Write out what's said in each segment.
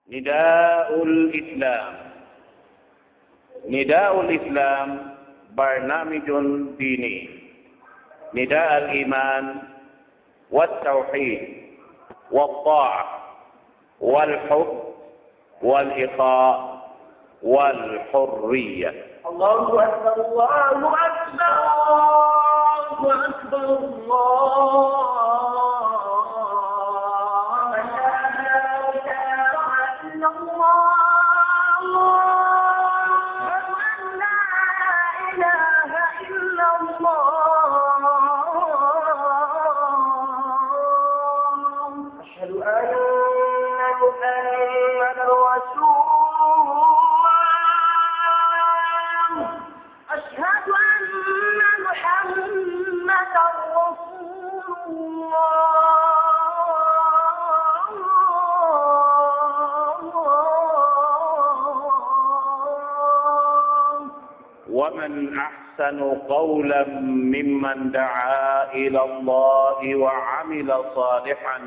نداء الإسلام. نداء الإسلام برنامج ديني، نداء الإيمان والتوحيد والطاعة والحب والإخاء والحرية. الله أكبر الله أكبر الله أكبر الله لا إله إلا الله أن لا إله إلا الله أشهد أن محمدا رسول أشهد أن محمدا رسول الله. ومن أحسن قولا ممن دعا إلى الله وعمل صالحا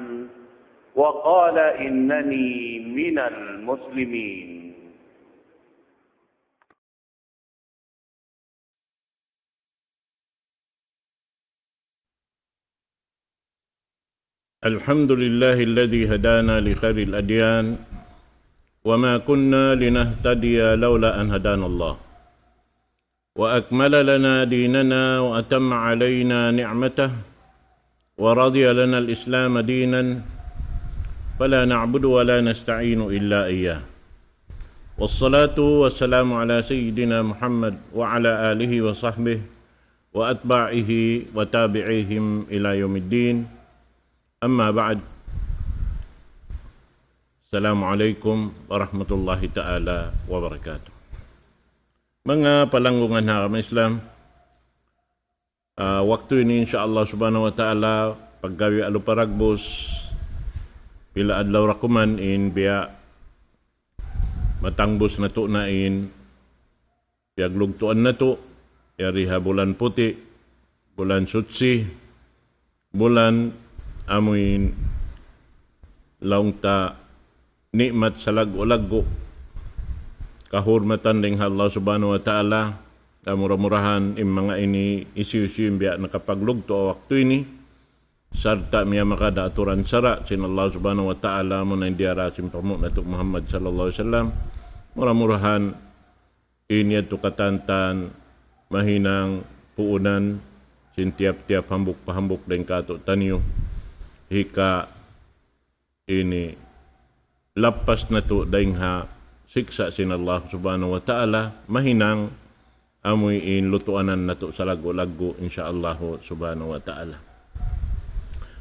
وقال إنني من المسلمين. الحمد لله الذي هدانا لخير الأديان وما كنا لنهتدي لولا أن هدانا الله وأكمل لنا ديننا وأتم علينا نعمته ورضي لنا الإسلام دينا فلا نعبد ولا نستعين إلا إياه. والصلاة والسلام على سيدنا محمد وعلى آله وصحبه وأتباعه وتابعيهم إلى يوم الدين. Amma ba'd. Assalamualaikum warahmatullahi ta'ala wabarakatuh. Mga palanggungan na kami Islam, waktu ini insyaAllah subhanahu wa ta'ala paggawi aluparagbos pila adlaw rakuman in biya matangbos na to na in biag lugtuan na to yariha bulan puti, bulan sutsi, bulan amuin laung ta nikmat sa lago kahurmatan ding Allah subhanahu wa ta'ala kamura-murahan im mga ini isi-isi biya nakapaglugto waktu ini sarta miya makada aturan sara sin Allah subhanahu wa ta'ala mo na indiara sin pamuk natuk Muhammad sallallahu alaihi wasallam mura-murahan ini atu katantan mahinang puunan sin tiap-tiap hambuk-pahambuk ding kato tanyo hika ini lapas na to daing ha siksa sin Allah subhanahu wa ta'ala mahinang amoy in lutuanan na to sa lago-lago insyaallah subhanahu wa ta'ala.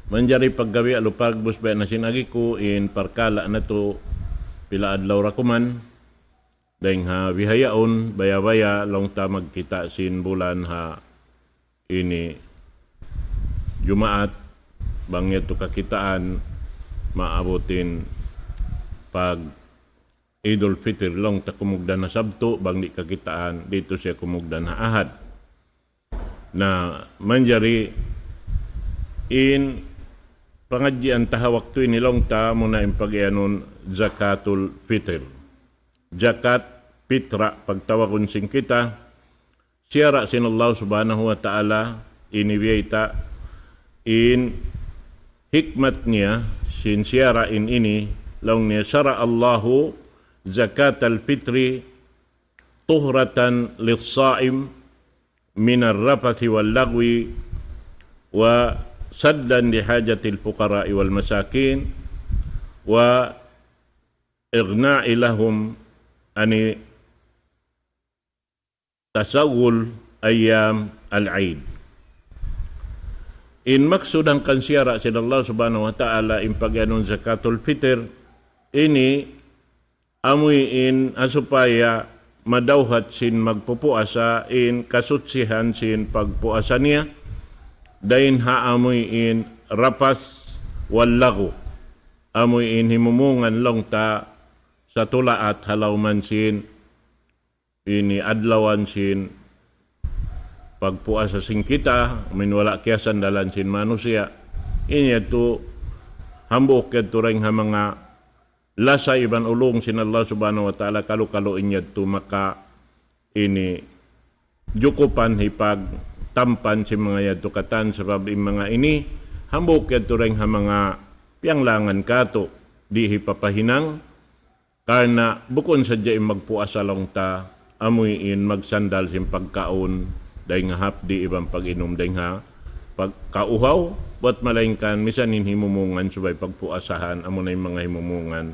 Manjari paggawi alupagbus ba na sinagi ko in parkala na to pila adlaw rakuman daing ha bihayaon baya-baya long ta magkita sin bulan ha ini Jumaat bangya to kakitaan maabutin pag Idul Fitr long ta kumugdan na Sabto bang di kakitaan dito siya kumugdan na Ahad na manjari in pangadjian taha waktu ini long ta muna impagyanon Zakatul Fitr Zakat Fitra pagtawakon sing kita siyara sin Allah subhanahu wa ta'ala inibiyata in hikmat niya sin siyara in ini laung niya syara Allahu zakat al-fitri tuhratan lis-saim min ar-rafathi wal-lagwi wa saddan li hajatil fuqara'i wal masakin wa igna'i lahum ani tasawul ayyam al-Eid. In maksudang kansiyara sin Allah subhanahu wa ta'ala in pagyanon zakatul fitr ini amuy in asupaya madawhat sin magpupuasa in kasutsihan sin pagpuasa niya dain ha amuy in rapas wallago amuy in himumungan long ta sa tulaat halawman sin ini adlawan sin pagpuasa sing kita minwala kiasan dalan sin manusia ini tu hambok ket tureng ha mga lasa iban ulong sin Allah subhanahu wa ta'ala kalu-kalu inyad to maka ini jukupan hipag tampan si mga yadto katan sabab mga ini hambok yadto ring ha mga pianglangan kato di hipapahinang karna bukon sadya magpuasa lang ta amuyin magsandal sim pagkaon dahi nga hapdi ibang pag-inom dahi nga pagkauhaw buat malaingkan misanin himumungan subay pagpuasahan amo na yung mga himumungan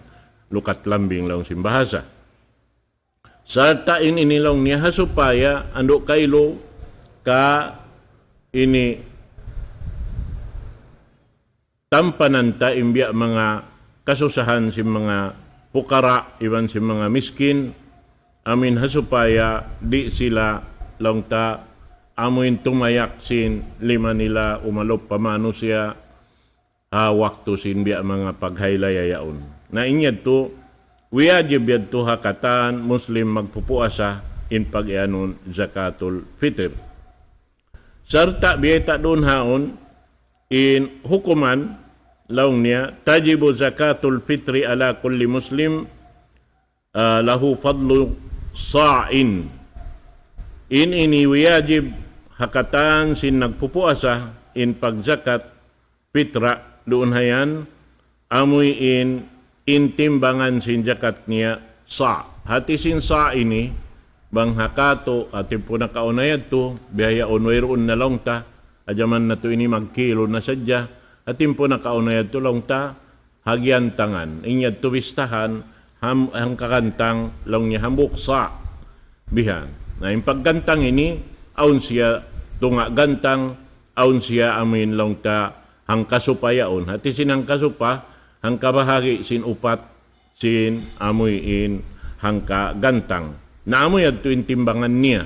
lukat lambing lang simbahasa sa tain inilong niya hasupaya ando kaylo ka ini tampananta imbya mga kasusahan si mga pukara iban si mga miskin amin hasupaya di sila lang ta amuin tumayak sin lima nila umalop pamano siya waktu sin biya mga paghaylayayaon. Na inyad to, wiyajib yad to hakatan Muslim magpupuasa in pag-ianon zakatul fitr. Sarta biyeta doon haon in hukuman laong niya, tajibu zakatul fitri ala kulli Muslim lahu fadlu sa'in. In ini wiyajib hakatan sin nagpupuasa in pagzakat fitra doon hayan amoy in timbangan sin zakat niya sa hati sin sa ini bang hakato atin po nakaunayad to biyaya onwayroon na lang ta adyaman na to ini magkilo na sadya atin po nakaunayad to lang ta hagyan tangan inyad to bistahan ang kakantang lang niya hambuk sa bihan na yung paggantang ini aun siya tunga gantang aun siya amin lang ta ang kasupayaon hati sinang kasupa ang kabahagi sin upat sin amuyin hangka gantang na amoy at tuwing timbangan niya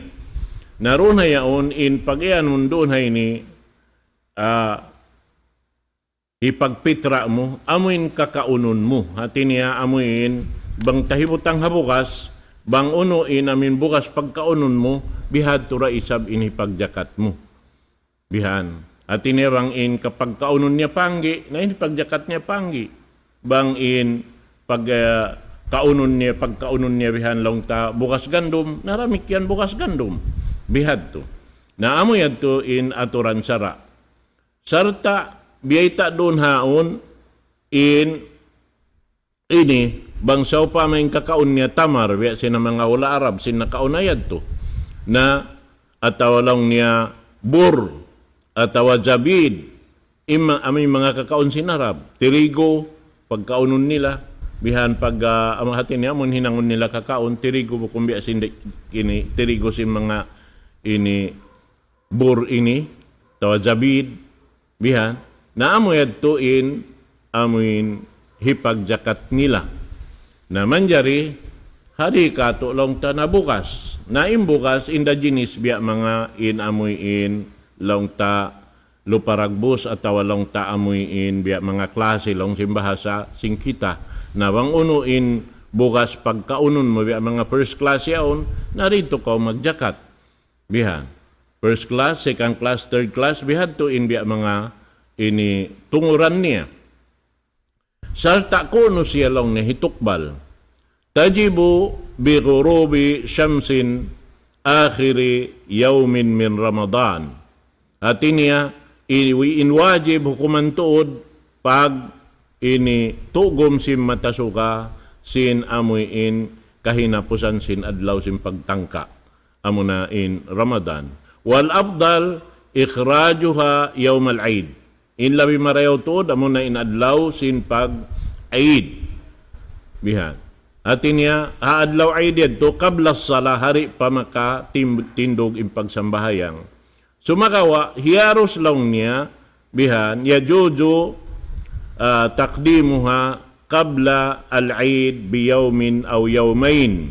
naroon hayaon in pag-ianon doon hay ni ipagpitra mo amuin kakaunon mo hati niya amuin bang tahibutang habukas bang unuin amin bukas pagkaunon mo bihad tura isab ini pagjakat mo bihan at inirang in kapag kaunon niya panggi na ini pagjakat niya panggi bang in pag kaunon niya pagkaunon niya bihan lang ta bukas gandum naramik yan bukas gandum bihad to na amoy to in aturan sara sarta biyayta doon haon in ini bangsaw pa may kakaon niya tamar biya sina mga ula Arab sin nakaunayad to na ataw lang niya bur atawa zabid aming mga kakaon sin Arab tirigo pagkaunon nila bihan pag amahati niya mon hinangon nila kakaon tirigo kung biya sin ini tirigo sin mga ini bur ini tawa zabid bihan na amoyad to in amuin hipagjakat nila na manjari hari kato long ta na bukas na imbukas inda jinis biya mga amoy long ta luparagbus at long ta amoy biya mga klase long simbahasa singkita na bang unuin bukas pagkaunon mo biya mga first class yaon narito ko magjakat biha first class, second class, third class bihad to in biya mga ini tunguran niya sarta kuno siya lang ni hitukbal. Tajibu bi ghurubi syamsin akhiri yawmin min Ramadan. At niya, inwajib hukuman tuod pag ini tugom sin matasuka sin amuin kahinapusan sin adlaw sin pagtangka. Amo na in Ramadan. Wal afdal ikhrajuha yawm al-Eid. In labi marayaw tuod, amo na inadlaw sin pag-Eid. Bihan. At niya, haadlaw Eid to kablas sala hari pa maka tindog in pagsambahayang. Sumakawa, hiyaros lang niya, bihan, yajuju takdimuha kabla al-Eid biyawmin aw yawmain.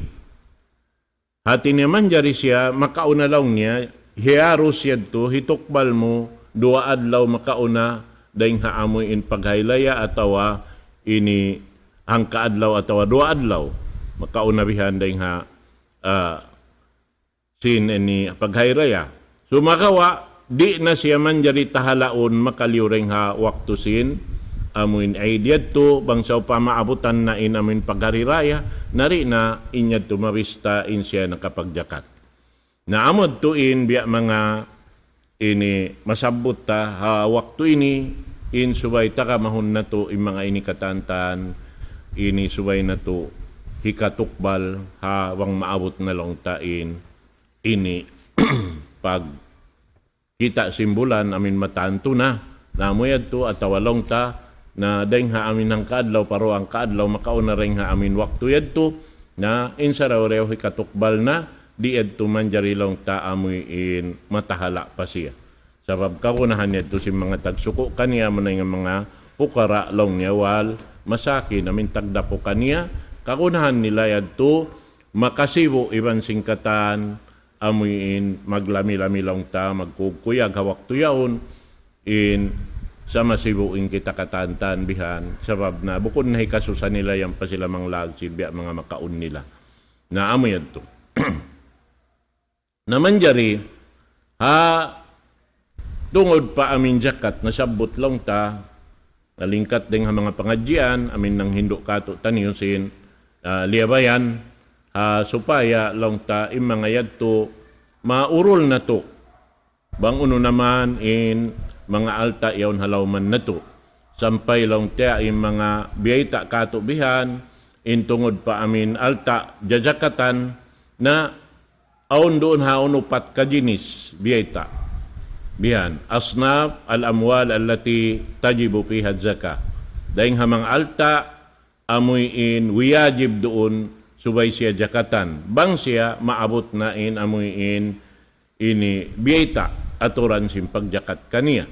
Hati niya man jari siya, makauna lang niya, hiyaros yad to, hitukbal mo, dua adlaw makauna daing haamoy in paghaylaya atawa ini hangka adlaw atawa dua adlaw makauna bihan daing ha sin ini paghaylaya sumakawa di na siya man jari tahalaon makaliureng ha waktu sin amuin ay diyadto bangsa pamaabutan na amin paghariraya nari na inyad tumawista in siya nakapagjakat. Naamod tuin biya mga ini masabot ta waktu ini in subay ta kamahon na to in mga ini katantan ini subay na to hikatukbal hawang maabot na long tain ini pag kita simbulan amin matanto na namoyad to at awalong ta na dahing ha amin ng kaadlaw paro ang kaadlaw makauna rin ha amin waktu yad to na insaraw hikatukbal na di ed tumanjarilong ta amoy in matahala pa siya. Sabab kakunahan niya to si mga tagsuko kaniya mo na yung mga pukara long niya wal masaki namin tagdapo kaniya kakunahan nila yad to makasibo iban singkatan amoy in maglami-lami long ta magkukuyag hawak tuyaon in sa masibo in kita katantan bihan sabab na bukod na hikasusan nila yan pa sila mang lagsid biya mga makaun nila na amoy yad to. Naman jari, tungod pa amin jakat na sabot lang ta, nalingkat din mga pangadjian, amin nang hindo kato taniyusin, liabayan, supaya lang ta im mga yadto, maurol na to. Bang uno naman in mga alta yawn halawman na to. Sampay lang ta im mga biyayta kato bihan, in tungod pa amin alta, jajakatan na aun doon haon upat ka jinis biyayta. Biyan, asnaf al-amwal allati tajibu fiha zaka. Dahing hamang alta amoy in wiyajib doon subay siya jakatan. Bang siya maabot na in amoy in ini biyayta aturan simpagjakat kaniya.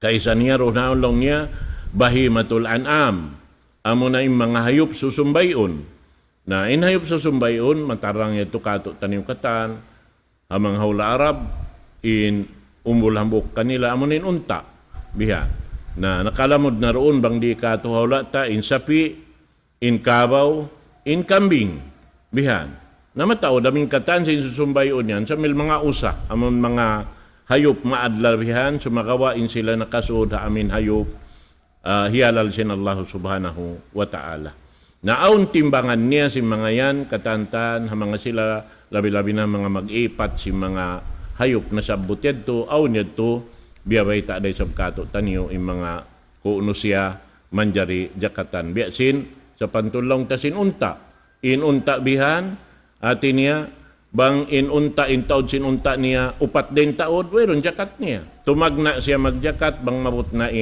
Kaisa niya roon long niya bahimatul an'am. Amo na yung mga hayop susumbayon. Na inhayop sa sumbayon, matarang ito kato tanim katan, hamang haula Arab, in umulambok kanila, amunin unta, biha. Na nakalamod na roon, bang di kato haula ta, in sapi, in kabaw, in kambing, bihan. Na matao, daming katan sa susumbayon yan, sa mga usa, amon mga hayop maadlar bihan, sumakawain sila nakasuod ha amin hayop, hiyalal sin Allah subhanahu wa ta'ala. Naaon timbangan niya si mga yan, katantan, mga sila, labi-labi na mga mag-ipat, si mga hayop na sabot yadto, aon yadto, biyabay ta day sabkato taniyo, yung mga kuuno siya, manjari, jakatan. Biyasin, sa pantulong ta sinunta, inunta bihan, atin niya, bang inunta, intaod sinunta niya, upat din taod, wayron jakat niya. Tumagna siya magjakat, bang mabut na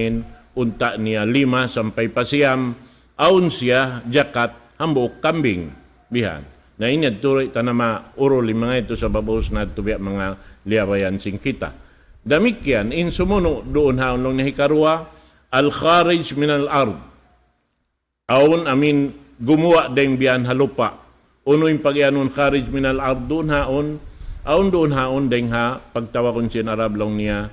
unta niya 5 sampay pasiyam, aun siya jakat hambok kambing bihan. Na inyad tuloy tanama urol mga ito sa babos na ito mga liabayan sing kita. Damikyan in sumuno doon haon long nahikarua al-kharij min al-ard. Aun amin gumawa ding biyan halupa. Uno yung pagyanon kharij min al-ard doon haon. Aun doon haon ding ha pagtawakon sin Arab long niya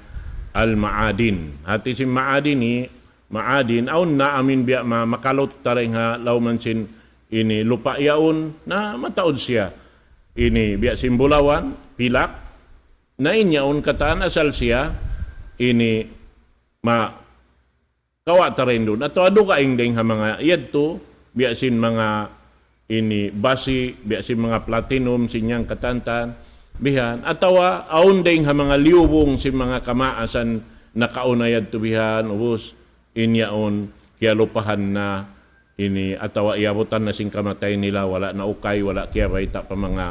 al-ma'adin. Hati si ma'adin ni maadin aun na amin biya makalot taring ha lawman sin ini lupa yaon na mataod siya ini biya simbulawan pilak na inyaon kataan asal siya ini kawata rin doon ato adu kaing ding ha mga yadto biya sin mga ini basi biya sin mga platinum sinyang katantan bihan atawa aun ding ha mga liubong sin mga kamaasan nakaunayad to bihan ubos inyaon kaya lupahan na ini atawa iabutan na sing kamatay nila wala na ukay wala kaya baita pa mga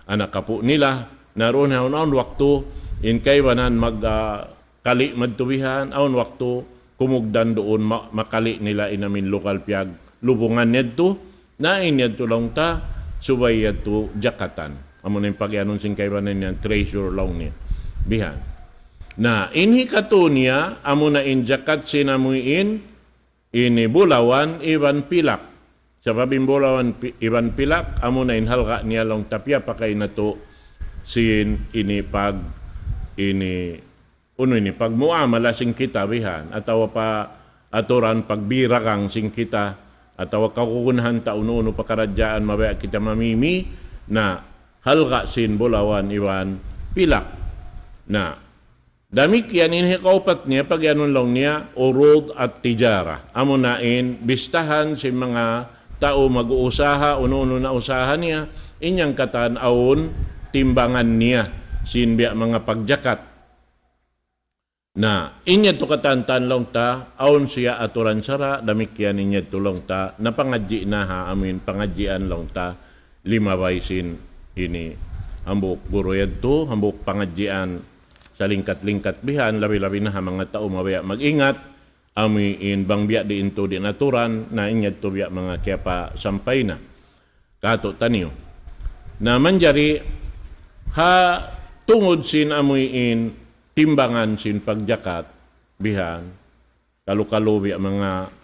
anak kapo nila naroon haon waktu in kay banan mag kali madtubihan aon waktu kumugdan doon makali nila inamin lokal piag lubungan nedto na inyadto lang ta subay yadto jakatan amo na yung pagyanon sing kay banan yan treasure long niya bihan. Na inhi katunya amo na injakat sinamuin ini bulawan iban pilak. Sabab bulawan iban pilak amo na inhalga niya long tapya pakay na to sin ini pag ini uno ini pag muamala sing kita bihan atawa pa aturan pagbira kang sing kita atawa kakukunahan ta uno pakaradyaan mabaya kita mamimi na halga sin bulawan iban pilak na Damik yan ini kaupat niya pag yanon lang niya urod at tijara. Amo nain bistahan si mga tao mag-uusaha uno-uno na usahan niya inyang katan aon timbangan niya sinbiya mga pagjakat. Na inya to katantan long ta aon siya aturan sara damik yan inya to long ta napangadji na ha amin pangadjian long ta limabay sin ini hambuk guruyad to hambuk pangadjian sa lingkat-lingkat bihan, labi-labi na mga tao mabaya mag-ingat, amin bangbiya di into di naturan, na inyad to biya mga kiyapa sampay na. Kato taniyo. Na manjari, ha tungod sin amuin timbangan sin pagjakat, bihan, kalu-kalu biya mga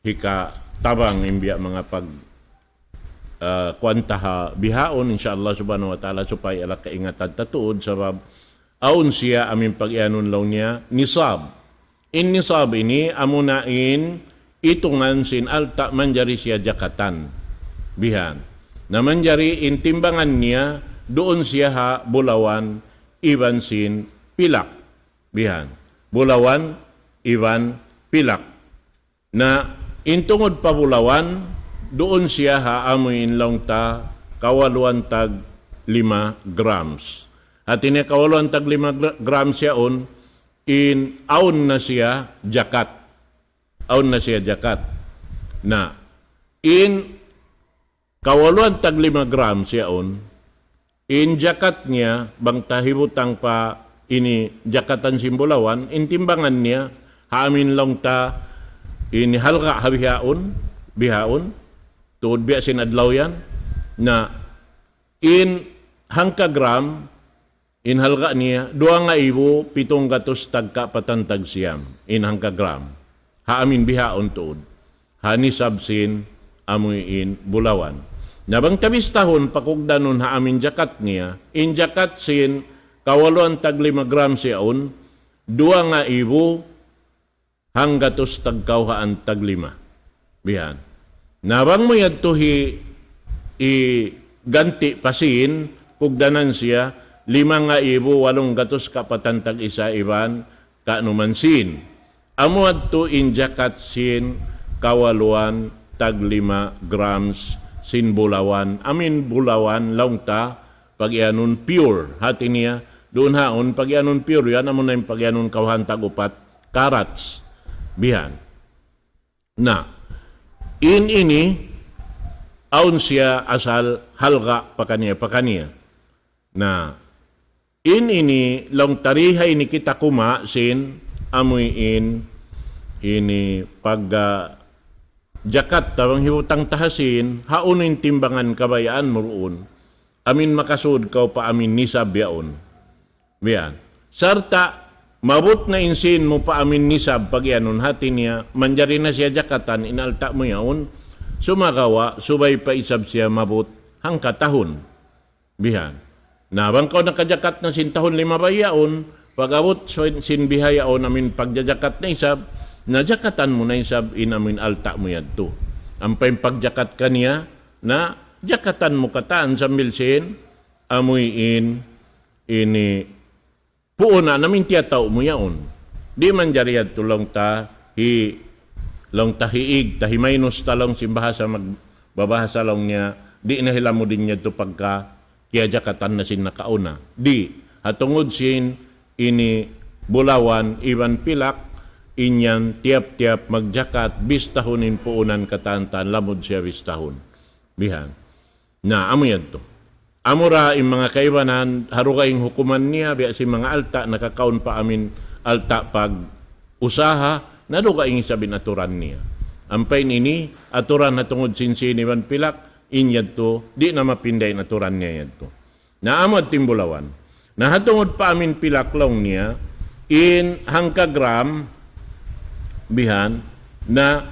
hika tabang imbiya mga pag kwantaha bihaon, insyaAllah subhanahu wa ta'ala, supaya ala kaingatan tatuod, sabab aun siya amin pag-ianon law niya nisab. In nisab ini amunain itungan sin alta manjari siya jakatan. Bihan. Na manjari in timbangan niya doon siya ha bulawan iban sin pilak. Bihan. Bulawan iban pilak. Na intungod pa bulawan doon siya ha amuin lang ta kawaluan tag 5 grams. At ini kawaluan tag 5 grams siya in aun na siya jakat. Aun na siya jakat. Na in kawaluan tag 5 grams siya in jakat niya bang tahibutang pa ini jakatan simbolawan in timbangan niya haamin lang ta in halga bihaon tuod biya sinadlaw yan na in hangka gram in halga niya, 2,700 tagka patantag siyam in hangka gram. Haamin bihaon tuod. Hanisab sin amuin bulawan. Nabang tabistahon pakugdanon haamin jakat niya, in jakat sin kawaluan tag 5 gram siyaon, 2,000 hanggatos tagkauhaan tag 5. Bihan. Nabang mo yadto i ganti pasin, pugdanan siya, 5,800 kapatantag isa iban kanumansin. Amuad to in jakat sin kawaluan tag 5 grams sin bulawan. Amin bulawan laungta pag ianon pure. Hati niya doon haon pag ianon pure yan amo na yung pag ianon kawahan tag 4 carats. Bihan. Na in ini aun siya asal halga pakaniya. Na in ini long tarihay ni kita kuma sin amuin ini pag jakat tawang hiutang tahasin haunin timbangan kabayaan muruon amin makasud kaw pa amin nisab yaon. Biyan. Sarta mabut na insin mo pa amin nisab pag yanon hati niya manjari na siya jakatan inalta mo yaon sumagawa subay pa isab siya mabut hangkatahon. Biyan. Nabang ko nakajakat na sintahon 5 bayaon, pag-abot sin bihayaon namin pagjajakat na isab, najakatan mo na isab inamin alta mo yadto. Ampay pagjakat kaniya na jakatan mo kataan sa milsin, amuyin ini puuna namin tiyataw mo yaon. Di man jariyad tulong ta long tahiig, tahimaynos talong simbahasa magbabahasa long niya, di nahila mo din niya to pagka kaya jakatan na sin nakauna. Di, hatungod sin ini bulawan, iban pilak, inyan tiap-tiap magjakat, bistahunin puunan katantan, lamod siya bistahun. Bihan. Na, amo yan to. Amura yung mga kaibanan, harugayong hukuman niya, biya si mga alta, nakakaon pa amin alta pag usaha, nadugayong sabin aturan niya. Ampay nini, aturan hatungod sin iban pilak, inyad to, di na mapinday na turan niya yad to. Naamad timbulawan. Nahatungod pa amin pilaklong niya, in hangka gram, bihan, na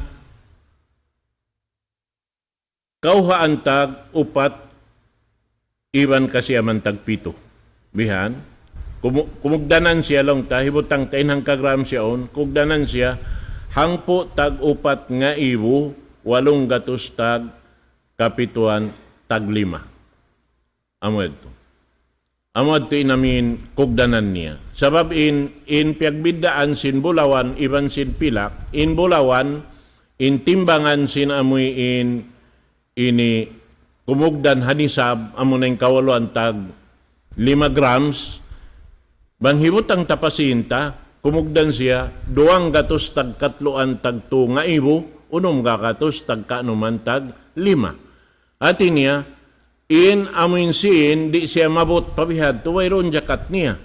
kauhaan tag upat, iban kasi amantag 7. Bihan, kumugdanan siya lang ta, hibutang tain hangka gram siya kugdanan siya, hangpo tag upat nga 800 tag kapituan tag 5. Amo ito. amad to inamin kugdanan niya. Sabab in piagbidaan sin Bulawan, iban sin Pilak, in Bulawan, in timbangan sin amoy ini kumugdan hanisab, amo na yung kawaluan tag 5 grams, banghimutang tapasinta, kumugdan siya, 2 gatos tag katloan tag 2 nga ibo, 1 gatos tag kanuman tag 5. At niya, in amin siin, di siya mabot pabihad to, wayron jakat niya.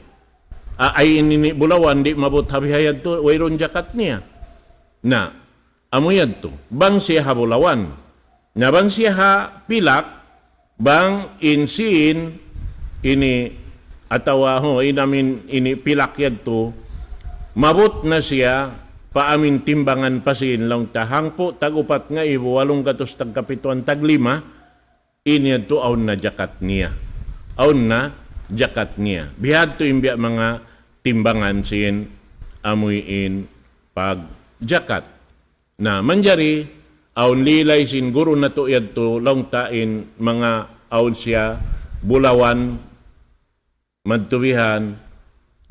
Ay ini Bulawan, di mabot pabihad to, wayron jakat niya. Na, amuyad to, bang siya ha Bulawan. Na bang siya ha Pilak, bang in siin, ini, atawa ho, inamin ini Pilak yad to, mabot na siya, paamin timbangan pasin lang tahang po, tagupat nga ibo, 8 gatos tag kapituan tag 5, inya to aun na jakat niya. Aun na jakat niya. Bihad to imbiya mga timbangan sin amuyin pag jakat. Na manjari, aun lilay sin guru na to yad to, long tain mga aun siya, Bulawan, madtubihan,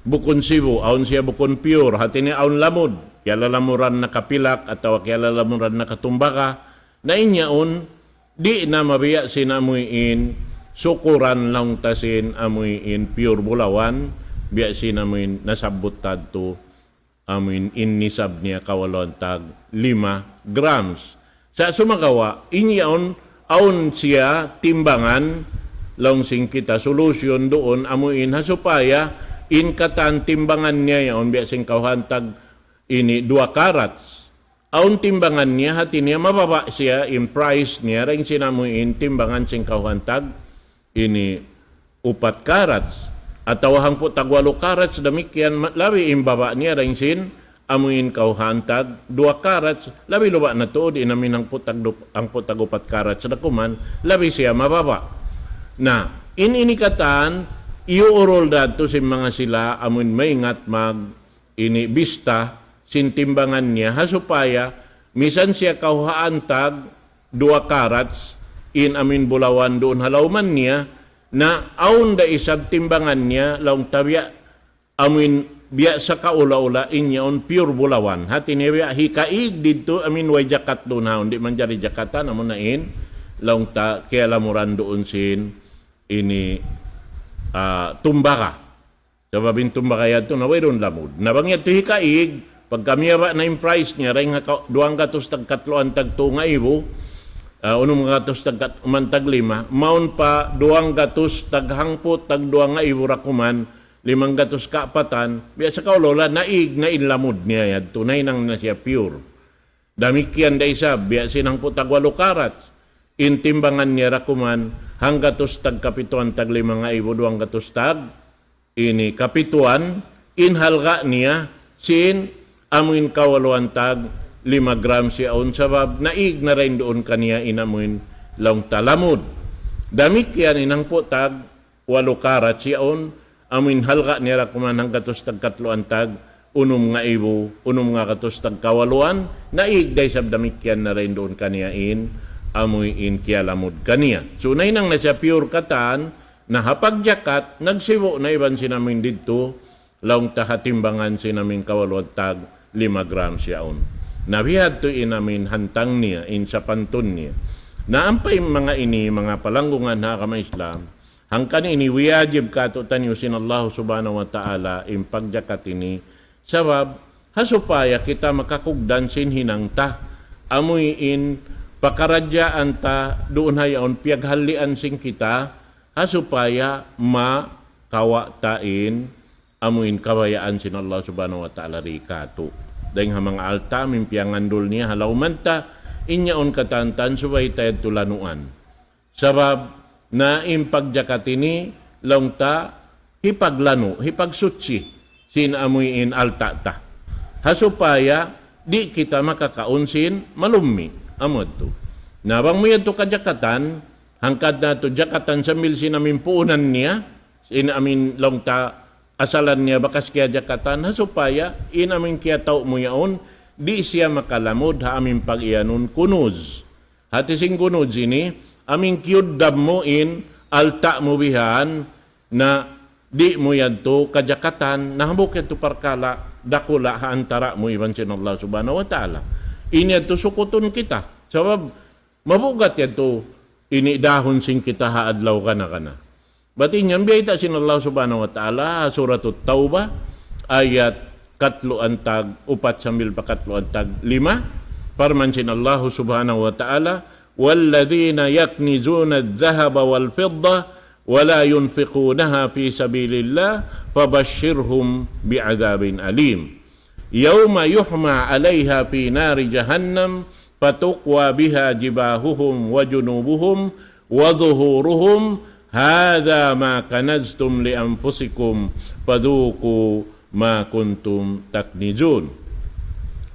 bukon Cebu, aun siya bukon pure, hati ni aun lamod, kaya lalamuran na kapilak, atawa kaya lalamuran na katumbaka, na inyaon, di na mabiya sinamuin, sukuran lang tasin amuin pure Bulawan, biya sinamuin nasabot to, amuin inisab niya kawalon tag 5 grams. Sa sumagawa, inyaon, aun siya timbangan, lang sing kita solusyon doon, amuin hasupaya, in katan timbangan niya yaon, biya sing kauhantag ini 2 karats. Aun timbangan niya, hati niya, mababa siya in price niya, rin sinamuin timbangan sing kauhantag ini 4 karats. At tawahang po tag 8 karats, damikyan, labi imbaba niya, rin sin amuin kauhantag 2 karats, labi luba na to, di namin ang putag 4 karats na kuman, labi siya mababa. Na, inikatan, iuurol dato si mga sila, amun maingat mag ini bista, sintimbangan niya, hasupaya, misan siya kauhaan tag 2 karats, in amin Bulawan doon halawman niya, na aun da isab timbangan niya, laong tabya, amin biya sa kaula-ula, inyaon pure Bulawan. Hati niya, hikaig dito, amin way jakat doon ha, hindi man jari jakatan, amun na laong ta, kaya lamuran doon sin, ini tumbaka. Sababin tumbaka yan to, naway ron lamod. Nabang yan to hikaig, pag kami ba na yung price niya, rin nga 2 gatos tag katloan tag 2 nga ibo, 1 gatos tag umantag 5, maun pa 2 gatos tag hangpot tag 2 nga ibo rakuman, 5 gatos kaapatan, biya sa kaulola, naig na inlamod niya yan, tunay nang na siya pure. Damikyan da isa, biya sinang po tag 8 karats, intimbangan niya rakuman, hanggatos tag kapituan tag 5 nga ibo, 2 gatos tag, ini kapituan, inhalga niya, sin amuin kawaluan tag 5 grams siya on sabab, naig na rin doon kaniya inamuin lang talamod. Damit yan inang po tag 8 karat siya on, amuin halga niya rakuman hanggatos tag katluan tag, 1 nga ibo, 1 nga gatos tag kawaluan, naig day sab damit yan na rin doon kaniya amoy in kialamod kaniya. So, nang na siya pure katan, na hapagjakat, nagsiwo na iban sinamin dito, laong tahatimbangan sinamin kawalwag tag 5 grams yaon. Nabihad to inamin hantang niya, in sa pantun niya. Naampay mga ini, mga palanggungan na kama Islam, hangkan ini wiyajib kato tanyo sin Allah subhanahu wa ta'ala, in pagjakat ini, sabab, hasupaya kita makakugdan sin hinangta, amoy in pakaradyaan ta doon hayaon piaghalian sing kita hasupaya makawatain amuin kabayaan sin Allah subhanahu wa ta'ala rikato. Dahil mga alta mimpiangandol niya halawman ta inyaon katantan subay tayo tulanuan. Sabab na impagjakat ini long ta hipaglano, hipagsutsi sin amuin alta ta. Hasupaya di kita makakaunsin malumi. Amod to. Nabang mo yan to kajakatan, hangkad na to jakatan sa milsi namin puunan niya, inamin long ta asalan niya bakas kaya jakatan, hasupaya, inamin kaya tao mo yaon, di siya makalamod ha amin pag-iyanon kunuz. Hati sing kunuz ini, amin kiyudab mo in alta mo bihan na di mo yan to kajakatan, nahamok yan to parkala, dakula haantara mo iban sin Allah subhanahu wa ta'ala. Ini yan to sukuton kita. Sabab, mabugat yan to, inidahon sing kita haadlaw ka na. Batin yan, biyayta sin Allah subhanahu wa ta'ala, suratut Taubah, ayat 4 antag, 4 sambil 4 antag 5, parman sin Allah subhanahu wa ta'ala, وَالَّذِينَ يَكْنِزُونَ الذَّهَبَ وَالْفِضَّةَ وَلَا يُنْفِقُونَهَا فِي سَبِيلِ اللَّهِ فَبَشِّرْهُمْ بِعَذَابٍ أَلِيمٍ يَوْمَ يُحْمَى عَلَيْهَا فِي نَارِ جَهَنَّمَ فَتُقْوَى بِهَا جِبَاهُهُمْ وَجُنُوبُهُمْ وَظُهُورُهُمْ هَذَا مَا كَنَزْتُمْ لِأَنفُسِكُمْ فَذُوقُوا مَا كُنْتُمْ تَكْنِزُونَ.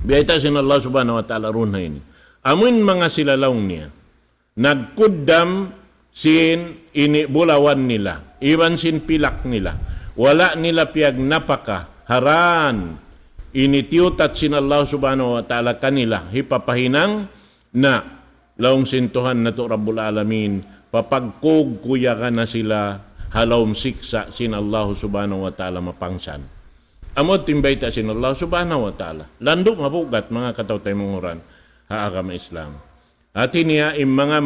Biyayta sin Allah subhanahu wa ta'ala ron na ini. Amun mga silalaw niya, nagkuddam sin inibulawan nila, iwan sin pilak nila, wala nila piyag napaka, haran, initiutat sin Allah subhanahu wa ta'ala kanila, hipapahinang na laong sintuhan na to Rabbul Alamin, papagkog kuya ka na sila, halawm siksa sin Allah subhanahu wa ta'ala mapangsan. Amot timbayta sin Allah subhanahu wa ta'ala. Landok mabugat mga katawtay monguran haagama Islam. Ati niya im mga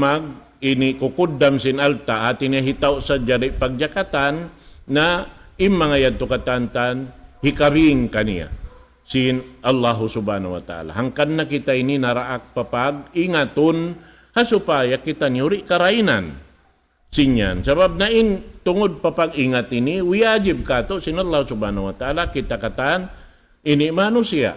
ini kukuddam sin alta ati niya hitaw sa jari pagjakatan na im mga yadto katantan hikabing kaniya sin Allah subhanahu wa ta'ala. Hangkan na kita ini naraak papag ingaton hasupaya kita niuri karainan sinyan. Sabab na tungod papag ingat ini wajib kato sin Allah subhanahu wa ta'ala kita katan ini manusia.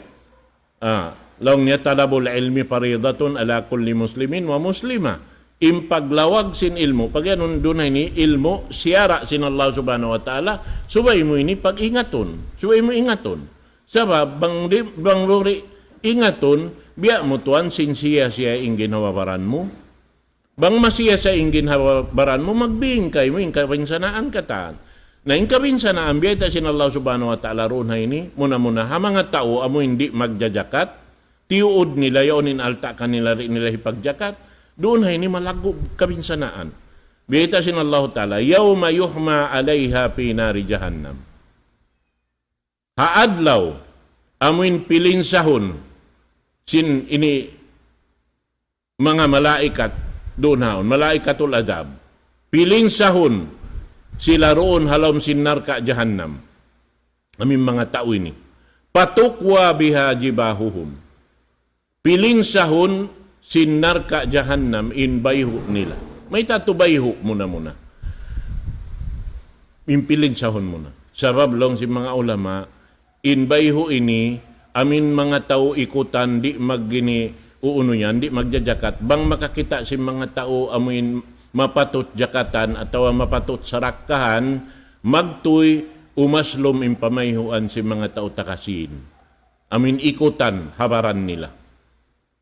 Laong niya talabul ilmi paridatun ala kulli muslimin wa muslima. Impaglawag sin ilmo. Pag yan doon ini ilmo, siyara sin Allah subhanahu wa ta'ala, subay mo ini pag-ingaton. Subay mo ingaton. Sabab, bang lori ingaton, biya mo tuan sin siya ingin hawabaran mo. Bang masiya sa ingin hawabaran mo, magbing kayo mo, kabinsanaan kataan. Na yung kabinsanaan, biya sin Allah subhanahu wa ta'ala roon na ini, muna-muna, ha mga tao, amo hindi magjajakat, tiuod nila yun alta kanila nila hipagjakat doon hay ni malago kabinsanaan. Bita sin Allah ta'ala yawma yuhma alayha fi nari jahannam. Haadlaw amuin pilinsahon sin ini mga malaikat doon haon malaikatul adab. Pilinsahon sila roon halom sin narka jahannam. Amin mga tao ini. Patukwa biha jibahuhum. Pilinsahon sinar ka jahannam in bayhu nila. May tatubayhu muna. Impilinsahon muna. Sabab long si mga ulama, in bayhu ini, amin mga tao ikutan, di maggini uuno yan, di magjajakat. Bang makakita si mga tao amin mapatot jakatan atau mapatot sarakkahan, magtuy umaslom impamayhuan si mga tao takasin. Amin ikutan, habaran nila.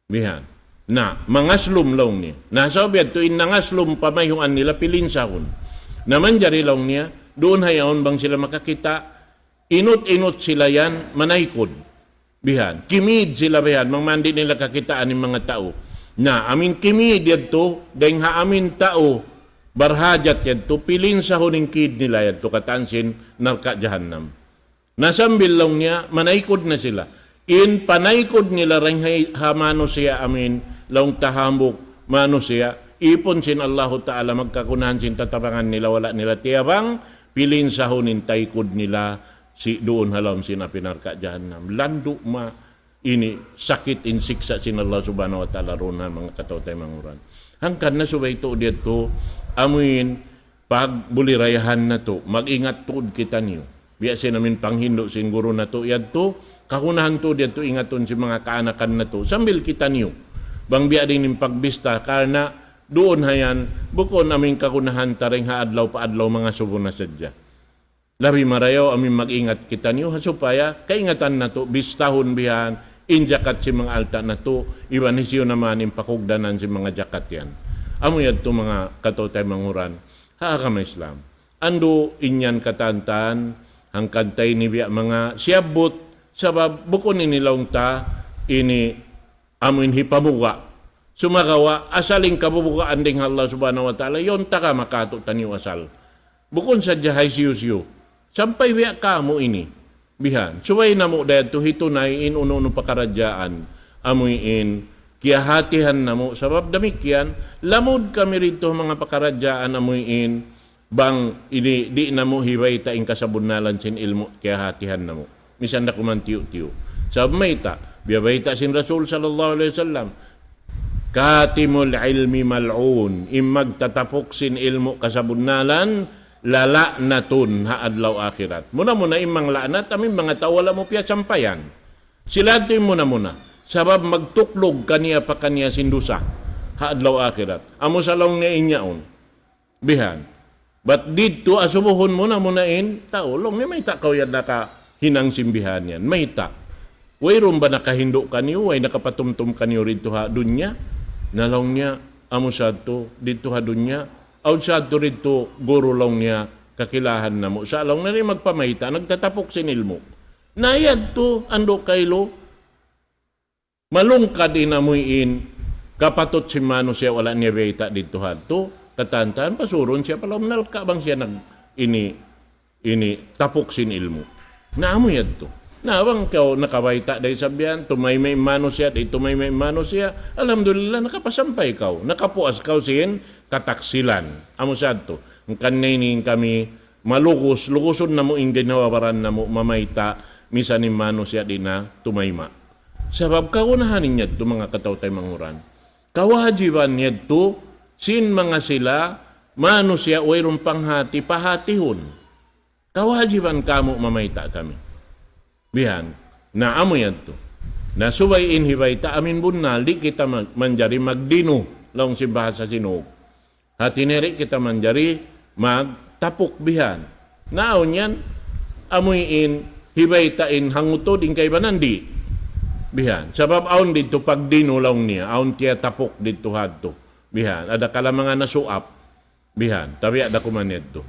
Bihan. Na, mangaslum long niya. Nasa obyan, tuin nangaslum pamayungan nila, pilinsahon. Naman jari long niya, doon hayaon bang sila makakita, inot-inot sila yan, manaykod. Bihan. Kimid sila bihan, mangmandi nila kakitaan ng mga tao. Na, amin kimid yan to, dahil amin tao, barhajat yan to, pilinsahon ng kid nila yan to, katansin, narka jahannam. Nasambil long niya, manaykod na sila. In panaykod nila rin hamano siya amin laong tahambok mano siya ipon sin Allah ta'ala magkakunahan sin tatabangan nila wala nila tiyabang pilin sahunin taykod nila si doon halam sin apinarka jahannam lando ma ini sakit in siksa sin Allah subhanahu wa ta'ala ronan mga katawtay manguran hangkan na subay to dito amin pag bulirayahan na to mag-ingat tuod kita niyo biya namin panghindo sin guro na to yad to kakunahan to dito ingaton si mga kaanakan na to sambil kita niyo bang biya din yung pagbista karena doon hayan bukon aming kakunahan taring haadlaw paadlaw mga subo na sadya labi marayaw aming mag-ingat kita niyo hasupaya kaingatan na to bistahon bihan injakat si mga alta na to iwan hisyo naman yung pakugdanan si mga jakat yan amuyad to mga katotay manguran haakama Islam ando inyan katantan ang kantay ni biya mga siyabot sabab bukon inilawng ta ini amin hipabuka sumagawa asaling kabubukaan ding Allah subhanahu wa ta'ala yon taka makato taniw asal bukon sa jahay siyo Sampay wiya ka mo ini. Bihan. Suway na mo dahil to hitunay in uno pakaradyaan. Amuin kiyahatihan na mo. Sabab damikyan, lamod kami rito mga pakaradyaan amuin bang di na mo hiway taing kasabunnalan sin ilmo kiyahatihan na mo. Misan na kumantiyo-tiyo. Sabab may ta, biyabay ta sin Rasul sallallahu alaihi wasallam. Katimul ilmi mal'un. Imag tatapok sin ilmo kasabunnalan, lala natun haadlaw akhirat. Muna imang laanat, amin mga tao wala mo piya sampayan. Sila ito muna. Sabab magtuklog kaniya pa kaniya sindusa haadlaw akhirat. Amo salong niya inyaon. Bihan. But dito asubuhon muna in tao. Long niya may takaw yan nakahinang simbihan yan. May ta. Wayron ba nakahindo kaniyo? Way nakapatumtum kaniyo rito ha dunya? Nalong niya, amo sadto, dito ha dunya. Aw sadto rito, guro lang niya, kakilahan na mo. Sa along na rin magpamayta, nagtatapok sinilmo. Nayad to, ando kaylo, malungkad inamuin, kapatot si Mano siya, wala niya beta dito ha to. Katantaan, pasuron siya, palamnal ka bang siya ini tapok sinilmo. Naamoy to. Nawang kaw nakawaita dahil sabihan, tumay-may mano siya, tumay-may mano siya, alhamdulillah, nakapasampay kaw, nakapuas kaw sin kataksilan. Amo sad to, ang kaninin kami, lukuson na mo yung ginawawaran na mo, mamayta, misa ni mano siya di na tumayma. Sabab kaunahanin niya to mga katawtay manguran. Kawajiban niya to, sin mga sila, mano siya, wayron panghati, pahatihon. Kawajiban kamo mamayta kami. Bihan, na amo yan to. Na subay inhibay ta amin bunal, di kita manjari magdino lang si bahasa sinuog. Hatineri kita manjari magtapok bihan. Naaon yan, amuyin, hibay tain hangutod in kay banandi. Bihan, sabab aon dito pagdino lang niya, aon tiya tapok dito hadto. Bihan, ada kala mga nasuap. Bihan, tabi ada kumaned to.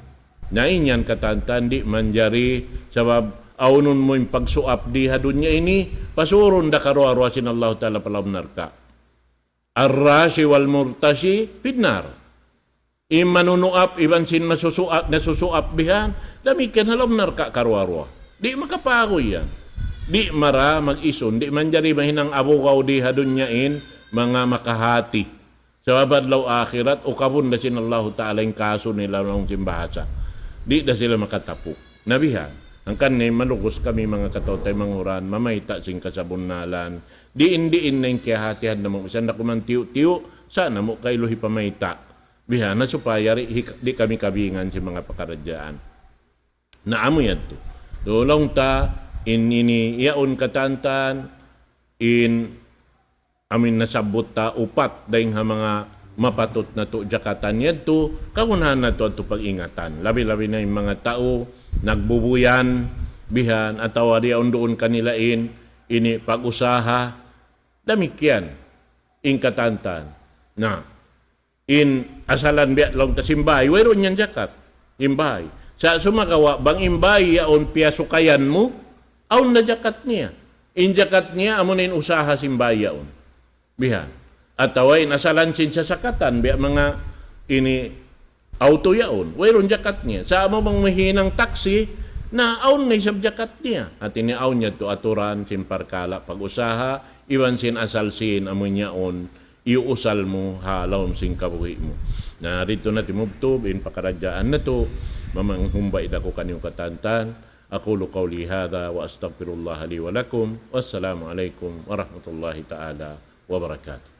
Nain yan katantan, di manjari, sabab aunon mo yung pagsuap di hadunya ini, pasuron da karuarwa sin Allah Ta'ala palamnar ka. Arrashi wal murtashi, pidnar. Imanunuap, iban sin nasusuap bihan, damikan halamnar ka karuarwa. Di makapagoy yan. Di mara mag-ison, di manjari mahinang abukaw di hadunyain, mga makahati. Sa babadlaw akhirat, o kabun da sin Allah Ta'ala yung kaso nila ng simbahasa. Di da sila makatapok. Nabihan. Ang kanay malukos kami mga katotay manguran, mamayta sing kasabunnalan. Diin-diin na yung kiyahatihan na mo. Isan na kumantiyo-tiyo, sana mo kay luhi pamayta. Biha na supayari, di kami kabingan si mga pakaradyaan. Naamo yan to. Dolong ta, yaon katantan, amin nasabot ta, upat, dahil ha mga mapatot na to, jakatan yan to, kaunahan na to at pag-ingatan. Labi-labi na yung mga tao, nagbubuyan, bihan, at awariyaon doon kanilain, ini pag-usaha, damikyan, in katantan, na, in asalan biya lang tasimbay, wayron yan jakat, imbay. Sa sumakawa, bang imbay yaon piyasukayan mo, aon na jakat niya. In jakat niya, amo na usaha simbay yaon. Bihan. At awain, asalan sin sa sakatan, biya mga ini auto yaon, wayron jakat niya. Sa amo bang mahinang taxi, na aon na isab jakat niya. At iniaon niya to aturan, simparkala, pag-usaha, iwan sin asal sin, amo niya on, iuusal mo, halawm sin kabuhi mo. Na rito na timubtob, in pakaradyaan na to, mamanghumbay da ko kanyong katantan. Aqulu qawli hadha wa astaghfirullah li wa lakum. Wassalamu alaikum warahmatullahi ta'ala wabarakatuh.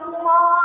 الله